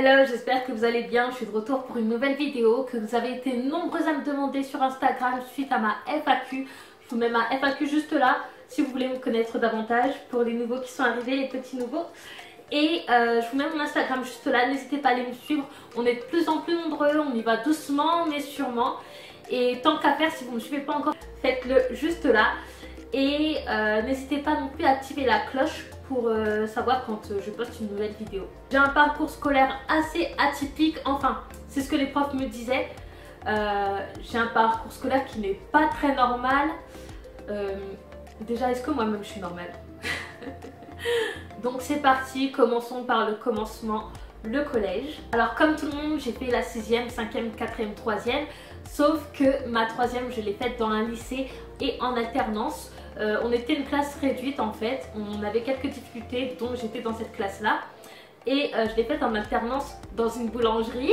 Hello, j'espère que vous allez bien. Je suis de retour pour une nouvelle vidéo que vous avez été nombreux à me demander sur Instagram suite à ma FAQ. Je vous mets ma FAQ juste là si vous voulez me connaître davantage pour les nouveaux qui sont arrivés, les petits nouveaux. Et je vous mets mon Instagram juste là, n'hésitez pas à aller me suivre. On est de plus en plus nombreux, on y va doucement mais sûrement. Et tant qu'à faire, si vous ne me suivez pas encore, faites-le juste là. Et n'hésitez pas non plus à activer la cloche pour savoir quand je poste une nouvelle vidéo. J'ai un parcours scolaire assez atypique, enfin c'est ce que les profs me disaient. J'ai un parcours scolaire qui n'est pas très normal. Déjà, est-ce que moi-même je suis normale? Donc c'est parti, commençons par le commencement, le collège. Alors comme tout le monde, j'ai fait la 6e, 5e, 4e, 3e. Sauf que ma 3e, je l'ai faite dans un lycée et en alternance. On était une classe réduite en fait, on avait quelques difficultés, donc j'étais dans cette classe là. Et je l'ai faite en alternance dans une boulangerie.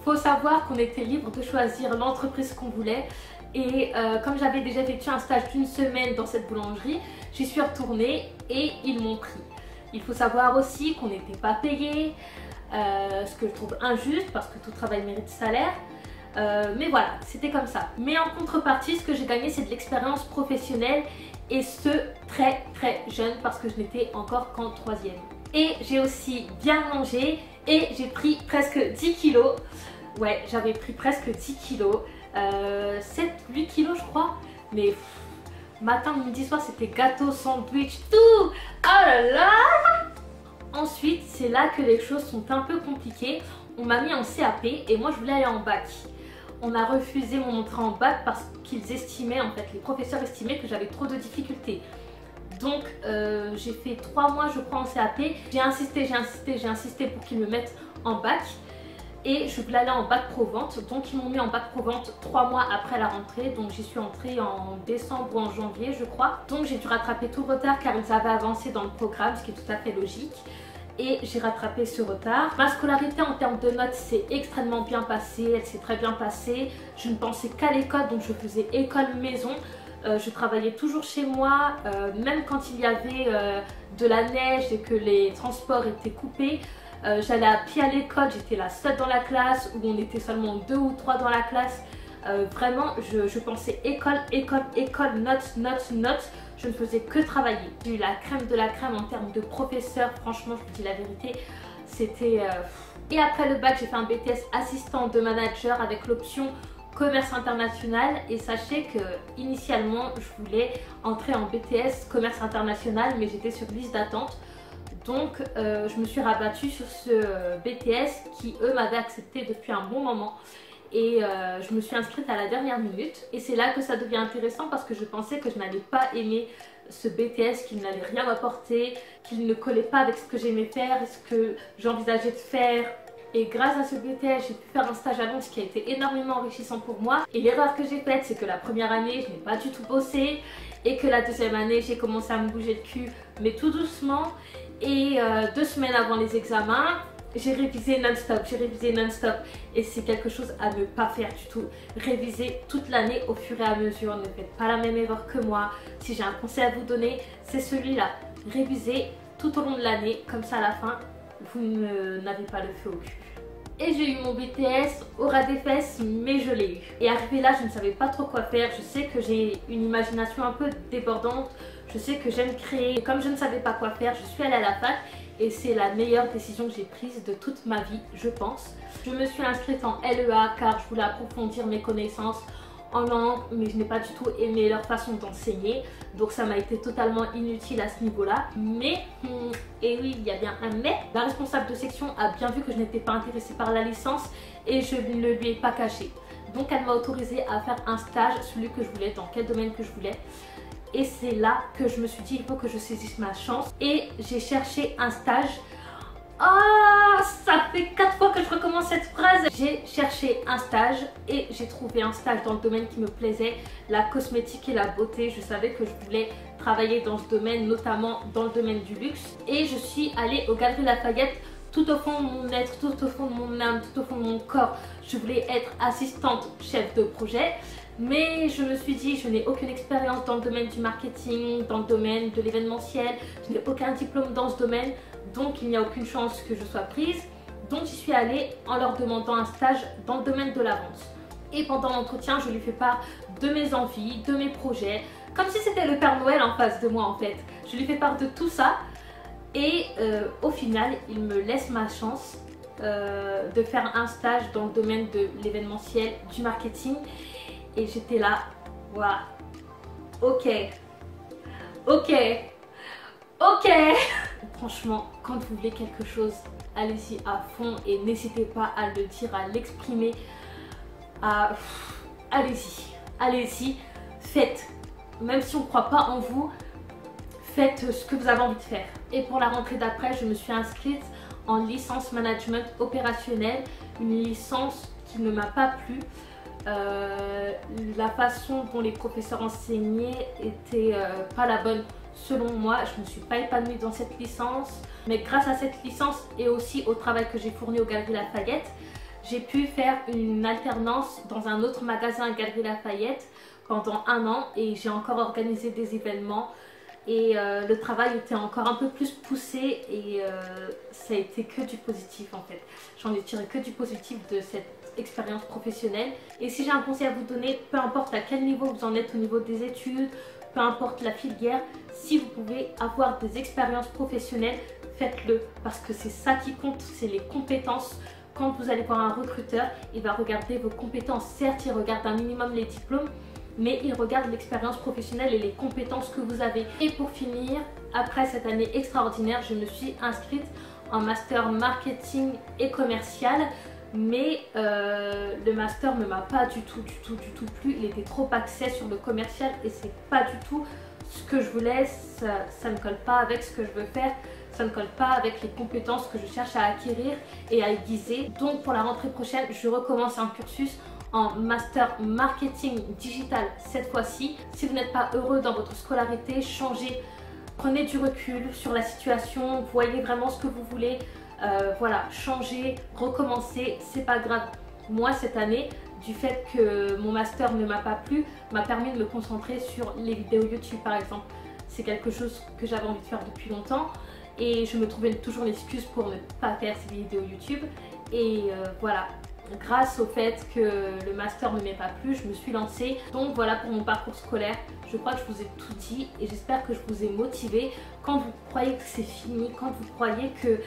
Faut savoir qu'on était libre de choisir l'entreprise qu'on voulait. Et comme j'avais déjà effectué un stage d'une semaine dans cette boulangerie, j'y suis retournée et ils m'ont pris. Il faut savoir aussi qu'on n'était pas payé, ce que je trouve injuste parce que tout travail mérite salaire. Mais voilà, c'était comme ça. Mais en contrepartie, ce que j'ai gagné, c'est de l'expérience professionnelle et ce, très jeune parce que je n'étais encore qu'en 3e. Et j'ai aussi bien mangé et j'ai pris presque 10 kilos. Ouais, j'avais pris presque 10 kilos. 7-8 kilos je crois. Mais matin, midi, soir, c'était gâteau, sandwich, tout. Oh là là. Ensuite, c'est là que les choses sont un peu compliquées. On m'a mis en CAP et moi je voulais aller en bac. On a refusé mon entrée en bac parce qu'ils estimaient, en fait, les professeurs estimaient que j'avais trop de difficultés. Donc j'ai fait 3 mois je crois en CAP. J'ai insisté pour qu'ils me mettent en bac. Et je voulais aller en bac pro vente. Donc ils m'ont mis en bac pro vente 3 mois après la rentrée. Donc j'y suis entrée en décembre ou en janvier je crois. Donc j'ai dû rattraper tout le retard car ils avaient avancé dans le programme, ce qui est tout à fait logique. Et j'ai rattrapé ce retard. Ma scolarité en termes de notes s'est extrêmement bien passée, elle s'est très bien passée. Je ne pensais qu'à l'école, donc je faisais école maison. Je travaillais toujours chez moi, même quand il y avait de la neige et que les transports étaient coupés. J'allais à pied à l'école, j'étais la seule dans la classe, où on était seulement 2 ou 3 dans la classe. Vraiment, je pensais école, notes. Je ne faisais que travailler. J'ai eu la crème de la crème en termes de professeurs, franchement, je vous dis la vérité, c'était... Et après le bac, j'ai fait un BTS assistant de manager avec l'option commerce international. Et sachez que initialement, je voulais entrer en BTS commerce international, mais j'étais sur liste d'attente. Donc, je me suis rabattue sur ce BTS qui, eux, m'avaient accepté depuis un bon moment. Et je me suis inscrite à la dernière minute et c'est là que ça devient intéressant parce que je pensais que je n'allais pas aimer ce BTS, qu'il n'allait rien m'apporter, qu'il ne collait pas avec ce que j'aimais faire et ce que j'envisageais de faire. Et grâce à ce BTS, j'ai pu faire un stage à Londres qui a été énormément enrichissant pour moi. Et l'erreur que j'ai faite, c'est que la première année, je n'ai pas du tout bossé et que la deuxième année, j'ai commencé à me bouger le cul, mais tout doucement. Et 2 semaines avant les examens, j'ai révisé non-stop et c'est quelque chose à ne pas faire du tout. Réviser toute l'année au fur et à mesure, ne faites pas la même erreur que moi. Si j'ai un conseil à vous donner, c'est celui-là. Révisez tout au long de l'année, comme ça à la fin, vous n'avez pas le feu au cul. Et j'ai eu mon BTS au ras des fesses, mais je l'ai eu. Et arrivé là, je ne savais pas trop quoi faire. Je sais que j'ai une imagination un peu débordante. Je sais que j'aime créer. Et comme je ne savais pas quoi faire, je suis allée à la fac. Et c'est la meilleure décision que j'ai prise de toute ma vie, je pense. Je me suis inscrite en LEA car je voulais approfondir mes connaissances en langue, mais je n'ai pas du tout aimé leur façon d'enseigner. Donc ça m'a été totalement inutile à ce niveau-là. Mais, et oui, il y a bien un mais, la responsable de section a bien vu que je n'étais pas intéressée par la licence et je ne lui ai pas caché. Donc elle m'a autorisée à faire un stage, celui que je voulais, dans quel domaine que je voulais. Et c'est là que je me suis dit, il faut que je saisisse ma chance. Et j'ai cherché un stage. Ah, ça fait 4 fois que je recommence cette phrase. J'ai cherché un stage et j'ai trouvé un stage dans le domaine qui me plaisait, la cosmétique et la beauté. Je savais que je voulais travailler dans ce domaine, notamment dans le domaine du luxe. Et je suis allée aux Galeries Lafayette. Tout au fond de mon être, tout au fond de mon âme, tout au fond de mon corps, je voulais être assistante chef de projet. Mais je me suis dit, je n'ai aucune expérience dans le domaine du marketing, dans le domaine de l'événementiel, je n'ai aucun diplôme dans ce domaine. donc il n'y a aucune chance que je sois prise. Donc j'y suis allée en leur demandant un stage dans le domaine de la vente. Et pendant l'entretien, je lui fais part de mes envies, de mes projets, comme si c'était le Père Noël en face de moi en fait. Je lui fais part de tout ça et au final, il me laisse ma chance de faire un stage dans le domaine de l'événementiel, du marketing. Et j'étais là, voilà, ok. Franchement, quand vous voulez quelque chose, allez-y à fond et n'hésitez pas à le dire, à l'exprimer. Allez-y, faites. Même si on ne croit pas en vous, faites ce que vous avez envie de faire. Et pour la rentrée d'après, je me suis inscrite en licence management opérationnel, une licence qui ne m'a pas plu. La façon dont les professeurs enseignaient était pas la bonne selon moi. Je ne me suis pas épanouie dans cette licence, mais grâce à cette licence et aussi au travail que j'ai fourni aux Galeries Lafayette, j'ai pu faire une alternance dans un autre magasin à Galeries Lafayette pendant 1 an et j'ai encore organisé des événements et le travail était encore un peu plus poussé et ça a été que du positif en fait. J'en ai tiré que du positif de cette expérience professionnelle. Et si j'ai un conseil à vous donner, peu importe à quel niveau vous en êtes au niveau des études, peu importe la filière, si vous pouvez avoir des expériences professionnelles, faites-le parce que c'est ça qui compte, c'est les compétences. Quand vous allez voir un recruteur, il va regarder vos compétences. Certes, il regarde un minimum les diplômes, mais il regarde l'expérience professionnelle et les compétences que vous avez. Et pour finir, après cette année extraordinaire, je me suis inscrite en master marketing et commercial. Mais le master ne m'a pas du tout plu. Il était trop axé sur le commercial et c'est pas du tout ce que je voulais. Ça ne colle pas avec ce que je veux faire. Ça ne colle pas avec les compétences que je cherche à acquérir et à aiguiser. Donc pour la rentrée prochaine, je recommence un cursus en master marketing digital cette fois-ci. Si vous n'êtes pas heureux dans votre scolarité, changez, prenez du recul sur la situation, voyez vraiment ce que vous voulez. Voilà, changez, recommencez, c'est pas grave. Moi cette année, du fait que mon master ne m'a pas plu, m'a permis de me concentrer sur les vidéos YouTube par exemple. C'est quelque chose que j'avais envie de faire depuis longtemps et je me trouvais toujours l'excuse pour ne pas faire ces vidéos YouTube. Et voilà, grâce au fait que le master ne m'ait pas plu, je me suis lancée. Donc voilà pour mon parcours scolaire. Je crois que je vous ai tout dit et j'espère que je vous ai motivé. Quand vous croyez que c'est fini, quand vous croyez que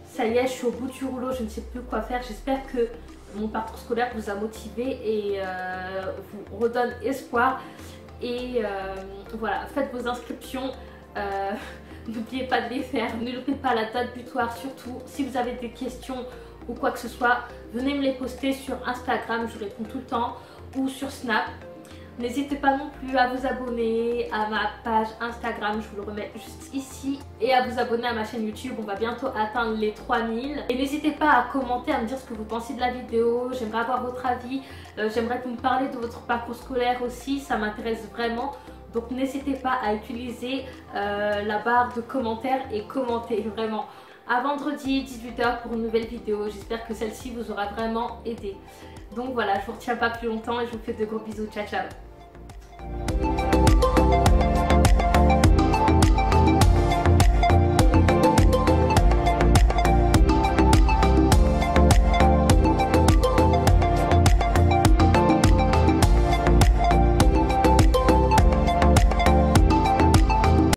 ça y est, je suis au bout du rouleau, je ne sais plus quoi faire, j'espère que mon parcours scolaire vous a motivé et vous redonne espoir. Et voilà, faites vos inscriptions. N'oubliez pas de les faire, n'oubliez pas la date butoir surtout. Si vous avez des questions ou quoi que ce soit, venez me les poster sur Instagram, je réponds tout le temps, ou sur Snap. N'hésitez pas non plus à vous abonner à ma page Instagram, je vous le remets juste ici, et à vous abonner à ma chaîne YouTube. On va bientôt atteindre les 3000. Et n'hésitez pas à commenter, à me dire ce que vous pensez de la vidéo. J'aimerais avoir votre avis, j'aimerais que vous me parliez de votre parcours scolaire aussi, ça m'intéresse vraiment. Donc n'hésitez pas à utiliser la barre de commentaires et commenter vraiment. À vendredi 18 h pour une nouvelle vidéo. J'espère que celle-ci vous aura vraiment aidé. Donc voilà, je vous retiens pas plus longtemps et je vous fais de gros bisous. Ciao ciao.